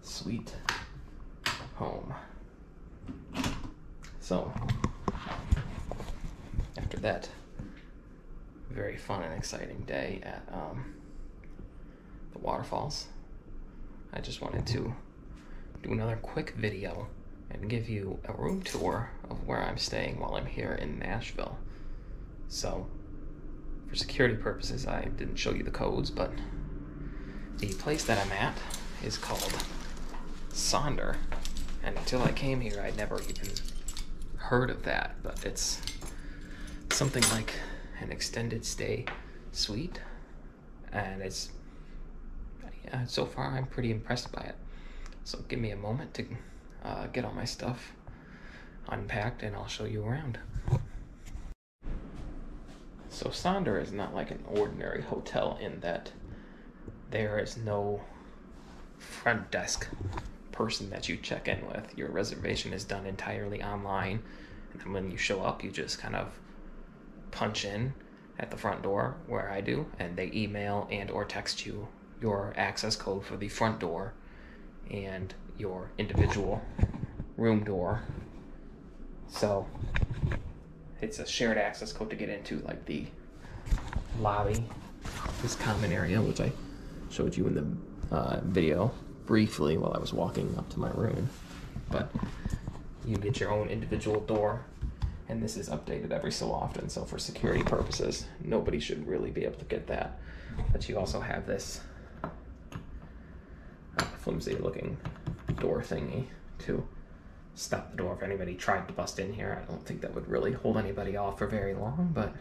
sweet home. So, after that very fun and exciting day at the waterfalls, I just wanted to do another quick video and give you a room tour of where I'm staying while I'm here in Nashville. So, for security purposes, I didn't show you the codes, but the place that I'm at is called Sonder, and until I came here, I'd never even heard of that, but it's something like an extended stay suite, and it's, yeah, so far I'm pretty impressed by it. So give me a moment to get all my stuff unpacked and I'll show you around. So Sonder is not like an ordinary hotel in that there is no front desk person that you check in with. Your reservation is done entirely online, and then when you show up, you just kind of punch in at the front door where I do, and they email and or text you your access code for the front door and your individual room door. So it's a shared access code to get into like the lobby, this common area, which I showed you in the video briefly while I was walking up to my room. But you get your own individual door, and this is updated every so often, so for security purposes nobody should really be able to get that. But you also have this flimsy looking door thingy to stop the door if anybody tried to bust in here. I don't think that would really hold anybody off for very long, but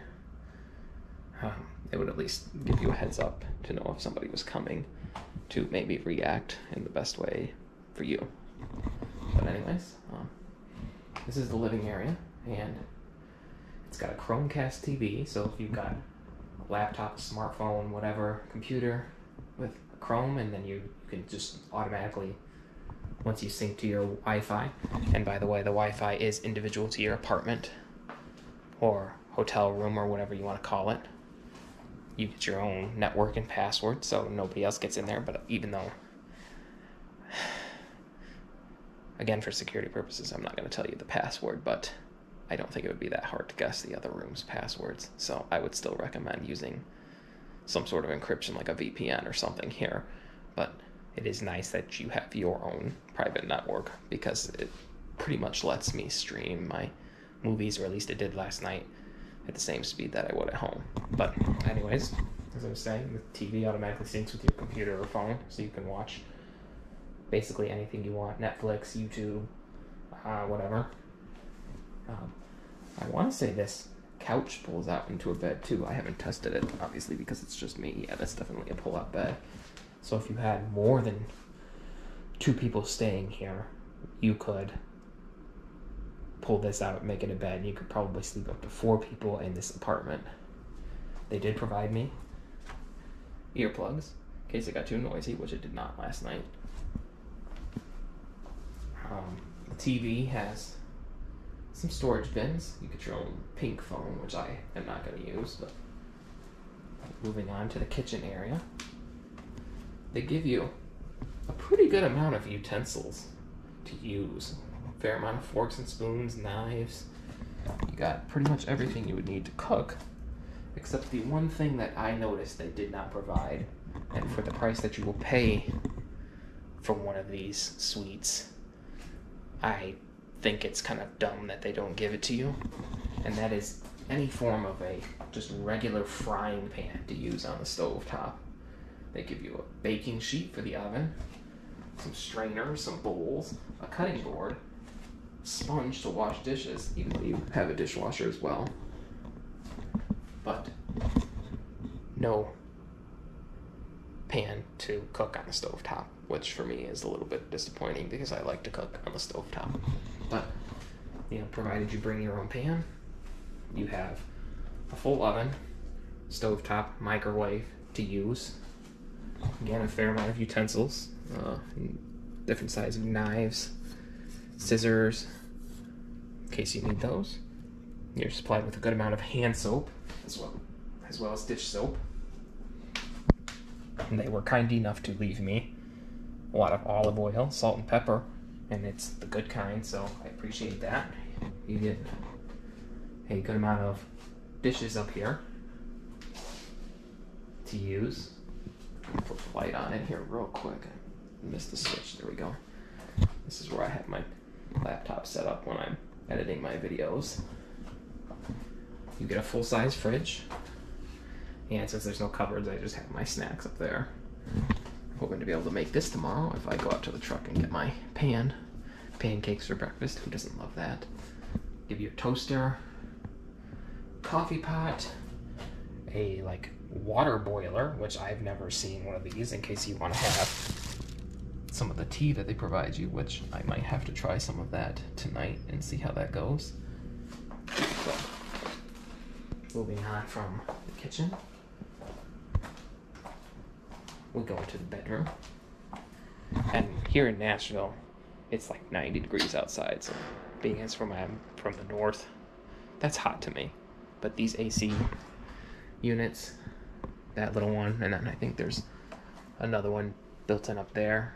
it would at least give you a heads up to know if somebody was coming to maybe react in the best way for you. But anyways, this is the living area, and it's got a Chromecast TV, so if you've got a laptop, smartphone, whatever, computer with a Chrome, and then you can just automatically, once you sync to your Wi-Fi, and by the way, the Wi-Fi is individual to your apartment or hotel room or whatever you want to call it. You get your own network and password, so nobody else gets in there. But even though, again, for security purposes, I'm not going to tell you the password, but I don't think it would be that hard to guess the other room's passwords. So I would still recommend using some sort of encryption like a VPN or something here. But it is nice that you have your own private network, because it pretty much lets me stream my movies, or at least it did last night, at the same speed that I would at home. But anyways, as I was saying, the TV automatically syncs with your computer or phone, so you can watch basically anything you want, Netflix, YouTube, whatever. I want to say this couch pulls out into a bed too. I haven't tested it, obviously, because it's just me. Yeah, that's definitely a pull-out bed. So if you had more than 2 people staying here, you could pull this out, make it a bed, and you could probably sleep up to 4 people in this apartment. They did provide me earplugs in case it got too noisy, which it did not last night. The TV has some storage bins. You get your own pink phone, which I am not going to use. But moving on to the kitchen area, they give you a pretty good amount of utensils to use. A fair amount of forks and spoons, knives. You got pretty much everything you would need to cook, except the one thing that I noticed they did not provide, and for the price that you will pay for one of these suites, I think it's kind of dumb that they don't give it to you, and that is any form of a just regular frying pan to use on the stove top. They give you a baking sheet for the oven, some strainers, some bowls, a cutting board, sponge to wash dishes, even though you have a dishwasher as well. But no pan to cook on the stovetop, which for me is a little bit disappointing because I like to cook on the stovetop. But, you know, provided you bring your own pan, you have a full oven, stovetop, microwave to use. Again, a fair amount of utensils, different sizes of knives, scissors, in case you need those. You're supplied with a good amount of hand soap, as well as dish soap. And they were kind enough to leave me a lot of olive oil, salt and pepper, and it's the good kind, so I appreciate that. You get a good amount of dishes up here to use. Put the light on in here real quick. I missed the switch. There we go. This is where I have my laptop set up when I'm editing my videos. You get a full-size fridge, and since there's no cupboards, I just have my snacks up there. I'm hoping to be able to make this tomorrow if I go out to the truck and get my pancakes for breakfast. Who doesn't love that? Give you a toaster, coffee pot, a like water boiler, which I've never seen one of these, in case you want to have some of the tea that they provide you, which I might have to try some of that tonight and see how that goes. So, moving on from the kitchen, we go into the bedroom. And here in Nashville, it's like 90 degrees outside, so being as I'm from the north, that's hot to me. But these AC units, that little one, and then I think there's another one built in up there,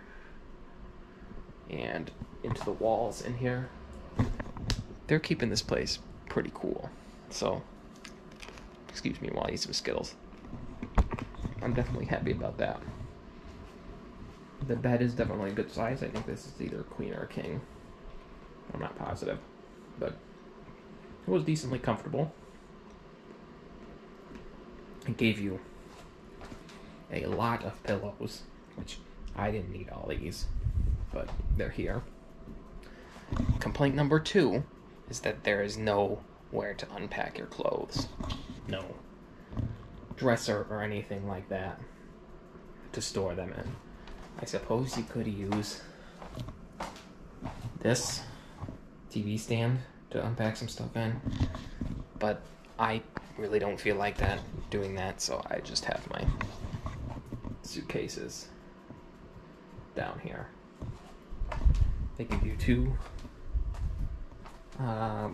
and into the walls in here, they're keeping this place pretty cool. So, excuse me while I eat some Skittles. I'm definitely happy about that. The bed is definitely a good size. I think this is either a queen or a king. I'm not positive, but it was decently comfortable. It gave you a lot of pillows, which I didn't need all these, but they're here. Complaint number 2 is that there is nowhere to unpack your clothes. No dresser or anything like that to store them in. I suppose you could use this TV stand to unpack some stuff in, but I really don't feel like doing that, so I just have my suitcases down here. They give you 2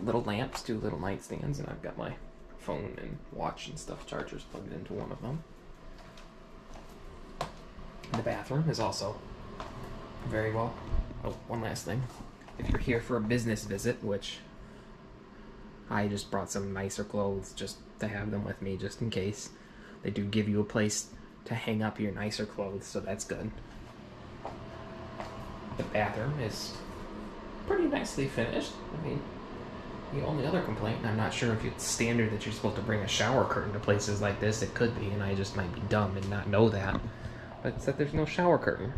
little lamps, 2 little nightstands, and I've got my phone and watch and stuff chargers plugged into one of them. The bathroom is also very well. Oh, one last thing. If you're here for a business visit, which I just brought some nicer clothes just to have them with me just in case, they do give you a place to hang up your nicer clothes, so that's good. The bathroom is pretty nicely finished. I mean, the only other complaint, and I'm not sure if it's standard that you're supposed to bring a shower curtain to places like this. It could be, and I just might be dumb and not know that. But it's that there's no shower curtain.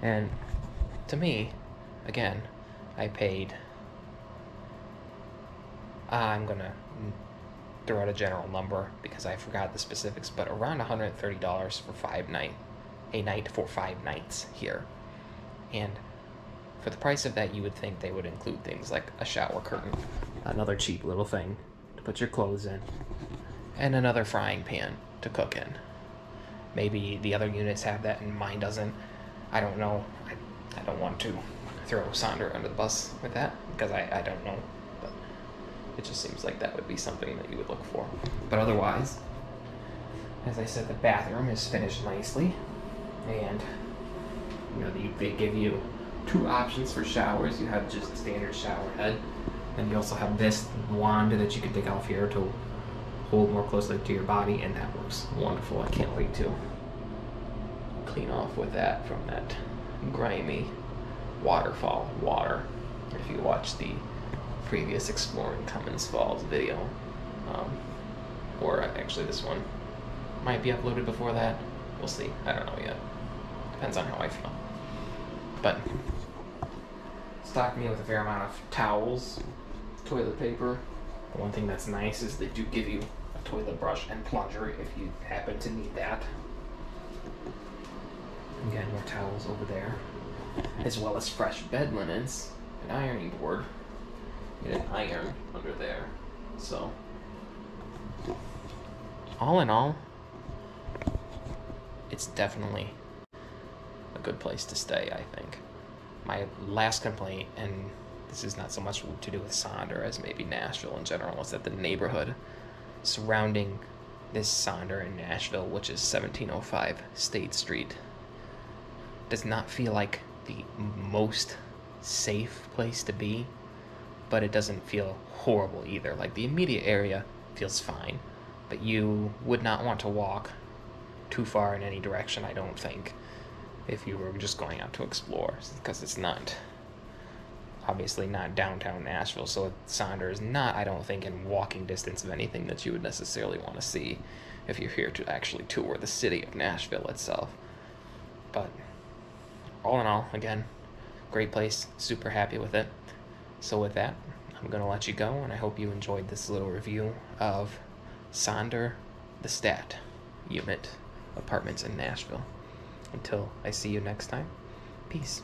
And to me, again, I paid, I'm gonna throw out a general number because I forgot the specifics, but around $130 for a night for 5 nights here. And for the price of that, you would think they would include things like a shower curtain, another cheap little thing to put your clothes in, and another frying pan to cook in. Maybe the other units have that and mine doesn't. I don't know. I don't want to throw Sonder under the bus with that because I don't know. But it just seems like that would be something that you would look for. But otherwise, as I said, the bathroom is finished nicely. And they give you 2 options for showers. You have just a standard shower head, and you also have this wand that you can take off here to hold more closely to your body, and that works wonderful. I can't wait to clean off with that from that grimy waterfall water. If you watch the previous Exploring Cummins Falls video, or actually this one might be uploaded before that. We'll see. I don't know yet. Depends on how I feel. But stocked me with a fair amount of towels, toilet paper. The one thing that's nice is they do give you a toilet brush and plunger if you happen to need that. Again, more towels over there, as well as fresh bed linens, an ironing board, and an iron under there. So, all in all, it's definitely a good place to stay, I think. My last complaint, and this is not so much to do with Sonder as maybe Nashville in general, is that the neighborhood surrounding this Sonder in Nashville, which is 1705 State Street, does not feel like the most safe place to be, but it doesn't feel horrible either. Like, the immediate area feels fine, but you would not want to walk too far in any direction, I don't think, if you were just going out to explore, because it's not, obviously not downtown Nashville, so Sonder is not, I don't think, in walking distance of anything that you would necessarily want to see if you're here to actually tour the city of Nashville itself. But all in all, again, great place, super happy with it. So with that, I'm going to let you go, and I hope you enjoyed this little review of Sonder, the Stat Unit Apartments in Nashville. Until I see you next time, peace.